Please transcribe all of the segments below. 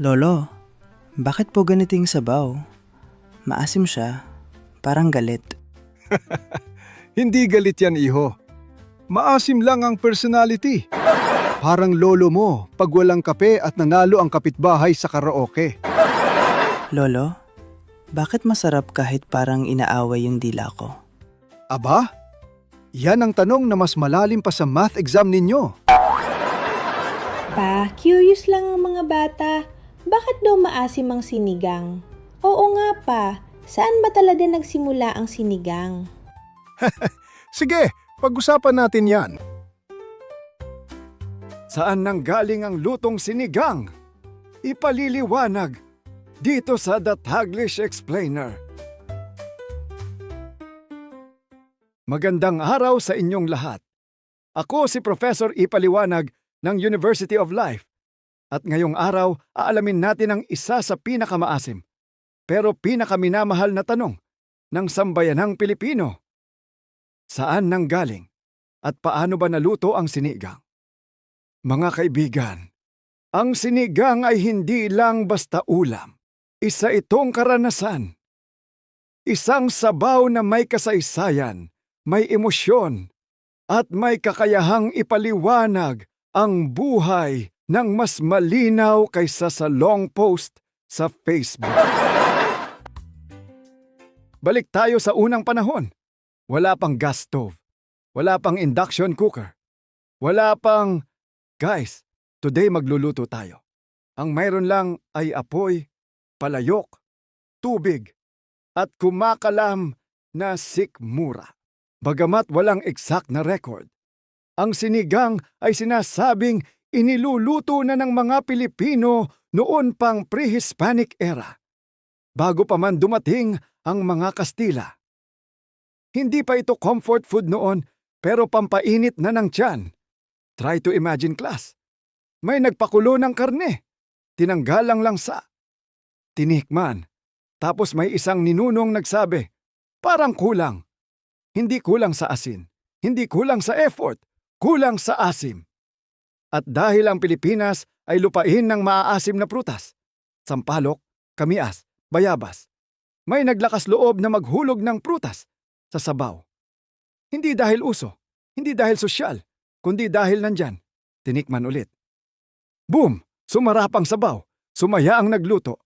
Lolo, bakit po ganiting sabaw? Maasim siya, parang galit. Hindi galit yan, iho. Maasim lang ang personality. Parang lolo mo pag walang kape at nanalo ang kapitbahay sa karaoke. Lolo, bakit masarap kahit parang inaaway yung dila ko? Aba? Yan ang tanong na mas malalim pa sa math exam ninyo. Pa, curious lang ang mga bata. Bakit daw maasim ang sinigang? Oo nga pa, saan ba talaga nagsimula ang sinigang? Sige, pag-usapan natin yan. Saan nanggaling ang lutong sinigang? Ipaliliwanag dito sa The Taglish Explainer. Magandang araw sa inyong lahat. Ako si Professor Ipaliwanag ng University of Life. At ngayong araw, aalamin natin ang isa sa pinakamaasim pero pinakaminamahal na tanong ng sambayanang Pilipino. Saan nanggaling at paano ba naluto ang sinigang? Mga kaibigan, ang sinigang ay hindi lang basta ulam. Isa itong karanasan. Isang sabaw na may kasaysayan, may emosyon, at may kakayahang ipaliwanag ang buhay ng mas malinaw kaysa sa long post sa Facebook. Balik tayo sa unang panahon. Wala pang gas stove. Wala pang induction cooker. Wala pang, guys, today magluluto tayo. Ang mayroon lang ay apoy, palayok, tubig, at kumakalam na sikmura. Bagamat walang exact na record, ang sinigang ay sinasabing iniluluto na ng mga Pilipino noon pang pre-Hispanic era, bago pa man dumating ang mga Kastila. Hindi pa ito comfort food noon, pero pampainit na ng tiyan. Try to imagine, class. May nagpakulo ng karne, tinanggal ang langsa, tinikman, tapos may isang ninunong nagsabi, parang kulang. Hindi kulang sa asin, hindi kulang sa effort, kulang sa asim. At dahil ang Pilipinas ay lupain ng maaasim na prutas, sampalok, kamias, bayabas, may naglakas loob na maghulog ng prutas sa sabaw. Hindi dahil uso, hindi dahil sosyal, kundi dahil nandyan. Tinikman ulit. Boom! Sumarapang sabaw, sumaya ang nagluto,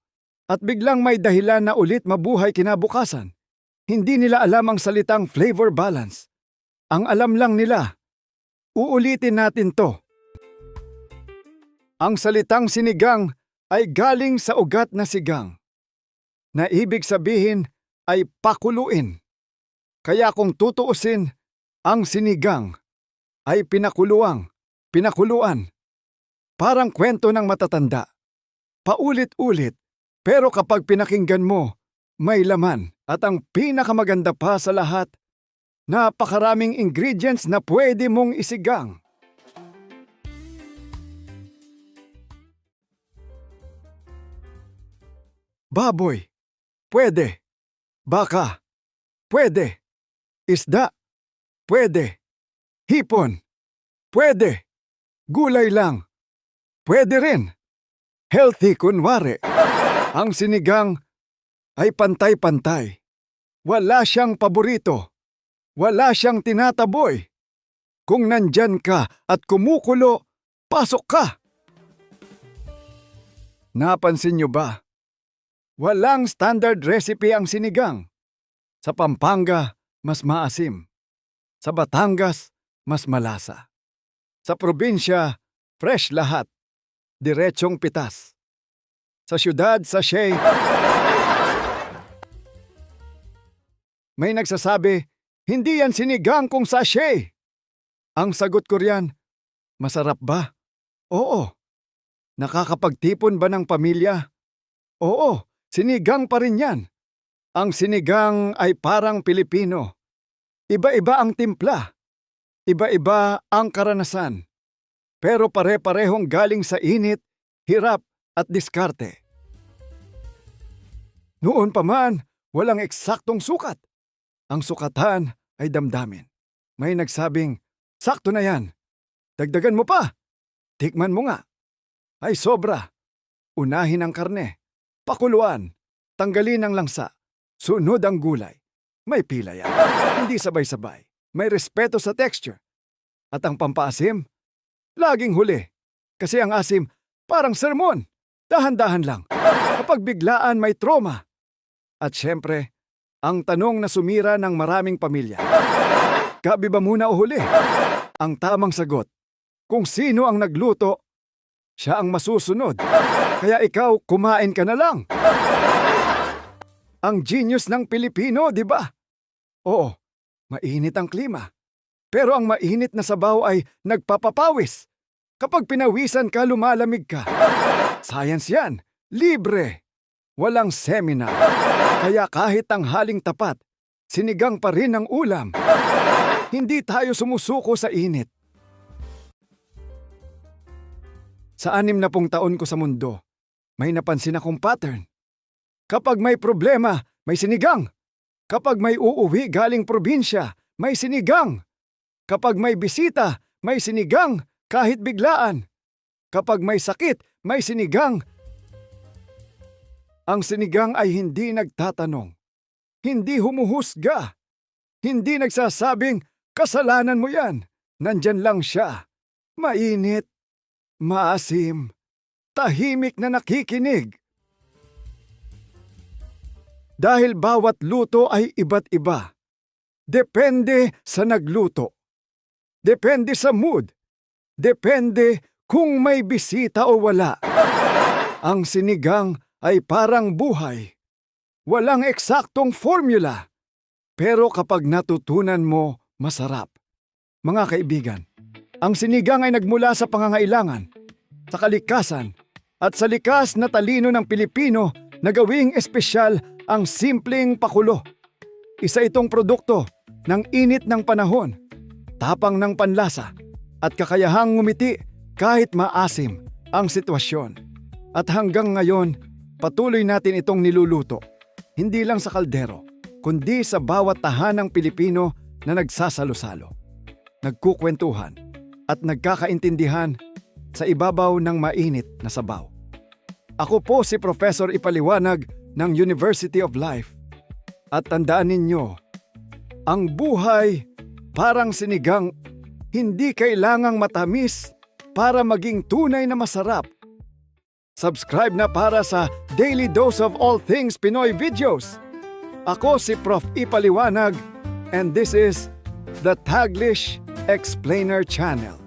at biglang may dahilan na ulit mabuhay kinabukasan. Hindi nila alam ang salitang flavor balance. Ang alam lang nila, uulitin natin to. Ang salitang sinigang ay galing sa ugat na sigang, na ibig sabihin ay pakuluin. Kaya kung tutuusin, ang sinigang ay pinakuluan. Parang kwento ng matatanda. Paulit-ulit, pero kapag pinakinggan mo, may laman. At ang pinakamaganda pa sa lahat, napakaraming ingredients na pwede mong isigang. Baboy, pwede. Baka, pwede. Isda, pwede. Hipon, pwede. Gulay lang, pwede rin. Healthy kunwari. Ang sinigang ay pantay-pantay. Wala siyang paborito. Wala siyang tinataboy. Kung nandyan ka at kumukulo, pasok ka. Napansin niyo ba? Walang standard recipe ang sinigang. Sa Pampanga, mas maasim. Sa Batangas, mas malasa. Sa probinsya, fresh lahat. Diretsong pitas. Sa syudad, sachet. May nagsasabi, hindi yan sinigang kung sachet. Ang sagot ko riyan, masarap ba? Oo. Nakakapagtipon ba ng pamilya? Oo, sinigang pa rin yan. Ang sinigang ay parang Pilipino. Iba-iba ang timpla. Iba-iba ang karanasan. Pero pare-parehong galing sa init, hirap at diskarte. Noon pa man, walang eksaktong sukat. Ang sukatan ay damdamin. May nagsabing, sakto na yan. Dagdagan mo pa. Tikman mo nga. Ay sobra. Unahin ang karne, pakuluan, tanggalin ang langsa, sunod ang gulay. May pila yan. Hindi sabay-sabay. May respeto sa texture. At ang pampaasim, laging huli. Kasi ang asim, parang sermon. Dahan-dahan lang. Kapag biglaan may trauma. At syempre, ang tanong na sumira ng maraming pamilya. Gabi ba muna o huli? Ang tamang sagot, kung sino ang nagluto, siya ang masusunod. Kaya ikaw, kumain ka na lang. Ang genius ng Pilipino, di ba? Oo, mainit ang klima. Pero ang mainit na sabaw ay nagpapapawis. Kapag pinawisan ka, lumalamig ka. Science yan. Libre. Walang seminar. Kaya kahit tanghaling tapat, sinigang pa rin ang ulam. Hindi tayo sumusuko sa init. Sa 60 taon ko sa mundo, may napansin akong pattern. Kapag may problema, may sinigang. Kapag may uuwi galing probinsya, may sinigang. Kapag may bisita, may sinigang kahit biglaan. Kapag may sakit, may sinigang. Ang sinigang ay hindi nagtatanong. Hindi humuhusga. Hindi nagsasabing, kasalanan mo yan. Nandyan lang siya. Mainit, maasim, tahimik na nakikinig. Dahil bawat luto ay iba't iba. Depende sa nagluto. Depende sa mood. Depende kung may bisita o wala. Ang sinigang ay parang buhay. Walang eksaktong formula. Pero kapag natutunan mo, masarap. Mga kaibigan, ang sinigang ay nagmula sa pangangailangan, sa kalikasan, at sa likas na talino ng Pilipino na gawing espesyal ang simpleng pakulo. Isa itong produkto ng init ng panahon, tapang ng panlasa, at kakayahang ngumiti kahit maasim ang sitwasyon. At hanggang ngayon, patuloy natin itong niluluto, hindi lang sa kaldero, kundi sa bawat tahanang Pilipino na nagsasalo-salo, nagkukwentuhan, at nagkakaintindihan sa ibabaw ng mainit na sabaw. Ako po si Professor Ipaliwanag ng University of Life. At tandaan ninyo, ang buhay parang sinigang, hindi kailangang matamis para maging tunay na masarap. Subscribe na para sa Daily Dose of All Things Pinoy videos. Ako si Prof. Ipaliwanag and this is the Taglish Explainer Channel.